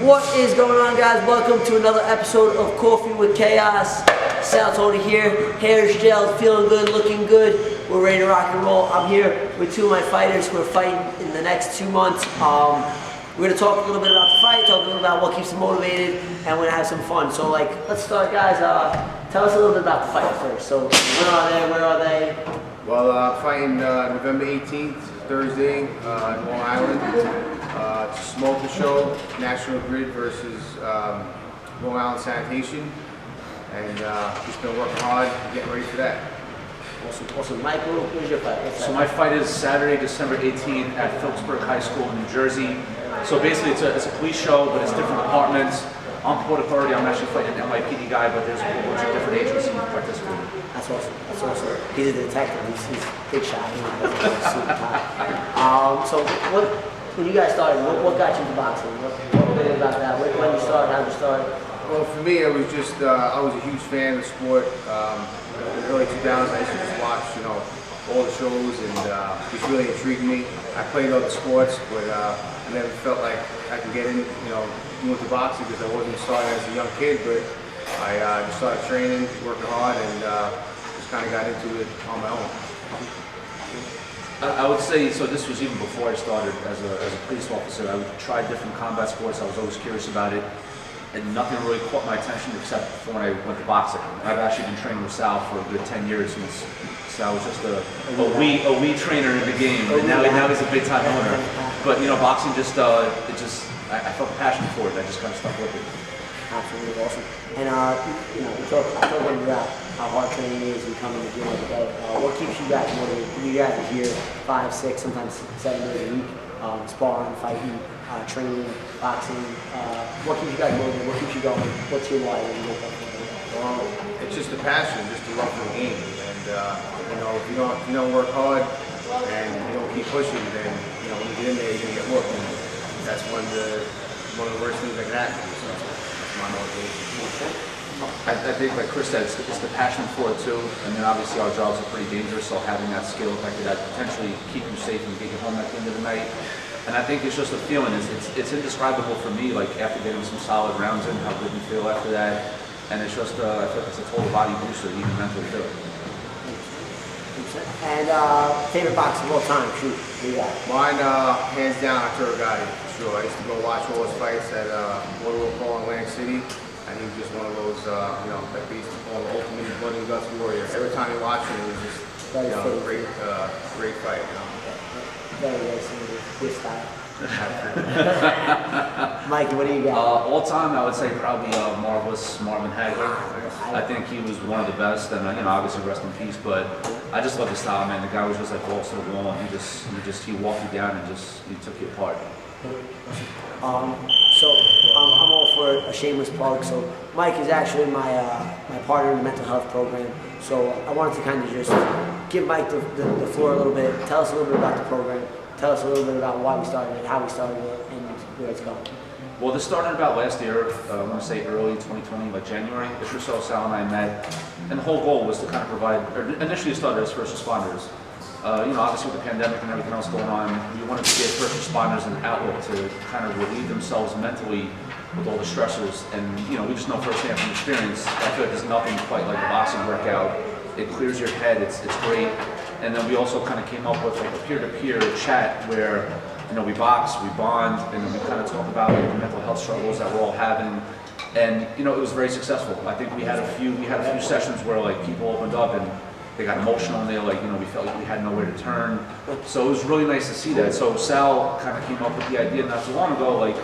What is going on, guys? Welcome to another episode of Coffee with Chaos. Sal Tony here, hair's gelled, feeling good, looking good. We're ready to rock and roll. I'm here with two of my fighters who are fighting in the next 2 months. We're gonna talk a little bit about the fight, talk a little about what keeps them motivated, and we're gonna have some fun. So let's start, guys. Tell us a little bit about the fight first. So where are they? Well, fighting November 18th, Thursday, in Long Island. It's a smoker show, National Grid versus Long Island Sanitation. And just been working hard, getting ready for that. Awesome. Michael, where's your fight? So my fight is Saturday, December 18th at Phillipsburg High School in New Jersey. So basically it's a police show, but it's different departments. I'm Port Authority, I'm actually fighting an NYPD guy, but there's a whole bunch of different agencies participating. That's awesome. He's a detective. He's big shot. Super hot. So when you guys started, what got you into boxing? What was it about that? When you started, how did you start? Well, for me, it was just, I was a huge fan of the sport. In the early 2000s, I used to just watch, all the shows, and it really intrigued me. I played other sports, but I never felt like I could get in, doing the boxing because I wasn't starting as a young kid, but I just started training, working hard, and just kind of got into it on my own. I would say, so this was even before I started as a police officer. I would try different combat sports. I was always curious about it. And nothing really caught my attention except for when I went to boxing. I've actually been training with Sal for a good 10 years since Sal was just a wee trainer in the game, and now he's a big time owner. But boxing I felt a passion for it. I just kind of stuck with it. Absolutely awesome. And we talk about how hard training is and coming to the gym every day. What keeps you guys motivated? You guys are here 5, 6, sometimes 7 days a week, sparring, fighting, training, boxing. What keeps you guys motivated? What keeps you going? What's your why when you wake up? Well, it's just a passion, just a love for the game. And if you don't work hard and you don't keep pushing, then when you get in there, you're gonna get whooped. And that's one of the worst things that can happen. So that's my motivation. I think, like Chris said, it's the passion for it too. And then obviously our jobs are pretty dangerous, so having that skill that potentially keep you safe and get you home at the end of the night. And I think it's just a feeling. It's indescribable for me. Like after getting some solid rounds in, how good you feel after that. And it's just I feel like it's a total body booster, even mentally too. And favorite boxer of all time, shoot, who you got? Mine, hands down, Arturo Gatti, for sure. I used to go watch all his fights at Waterloo Hall in Atlantic City. And he was just one of those, that they used to call the ultimate blood and guts warrior. Every time you watch him, it was just, a great fight, Very similar, his style. Mikey, what do you got? All time, I would say probably Marvelous Marvin Hagler. I think he was one of the best, and obviously rest in peace. But I just love the style, man. The guy was just like balls to the wall, and he walked you down and he took you apart. So I'm all for a shameless plug. So Mike is actually my partner in the mental health program. So I wanted to kind of just give Mike the floor a little bit. Tell us a little bit about the program. Tell us a little bit about why we started it, how we started it, and where it's going. Well, this started about last year. I want to say early 2020, like January. Ish or so, Sal and I met, and the whole goal was to kind of provide. Or initially, it started as first responders. Obviously with the pandemic and everything else going on, we wanted to give first responders an outlet to kind of relieve themselves mentally with all the stressors. And we just know firsthand from experience, I feel like there's nothing quite like a boxing workout. It clears your head, it's great. And then we also kind of came up with like a peer-to-peer chat where we box, we bond, and then we kind of talk about the mental health struggles that we're all having. And it was very successful. I think we had a few sessions where like people opened up and they got emotional, and they we felt like we had nowhere to turn. So it was really nice to see that. So Sal kind of came up with the idea not too long ago, like,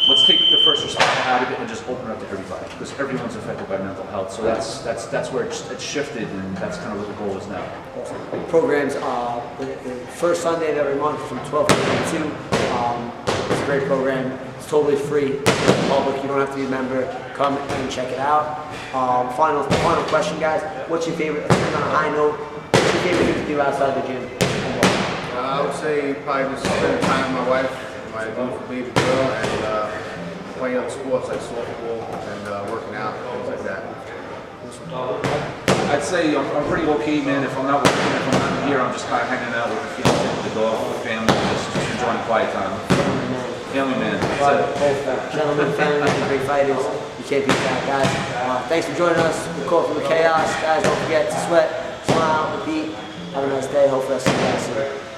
let's take the first responder out of it and just open it up to everybody, because everyone's affected by mental health. So that's where it's shifted, and that's kind of what the goal is now. Awesome. Programs the first Sunday of every month from 12 to 2. It's a great program. It's totally free to the public. You don't have to be a member. Come and check it out. Final question, guys. What's your favorite? Let's end on a high note. What's your favorite thing to do outside the gym? I would say probably just spending time with my wife, my beautiful baby girl, and playing other sports like softball and working out, things like that. I'd say I'm pretty low key, man. If I'm not working, if I'm not here, I'm just kind of hanging out with the fiance, with the dog, with the family, just enjoying quiet time. Family man. Both gentlemen, family men, great fighters. You can't beat that, guys. Thanks for joining us for Coffee with Chaos. Guys, don't forget to sweat, smile, repeat. Have a nice day. Hopefully I'll see you guys soon.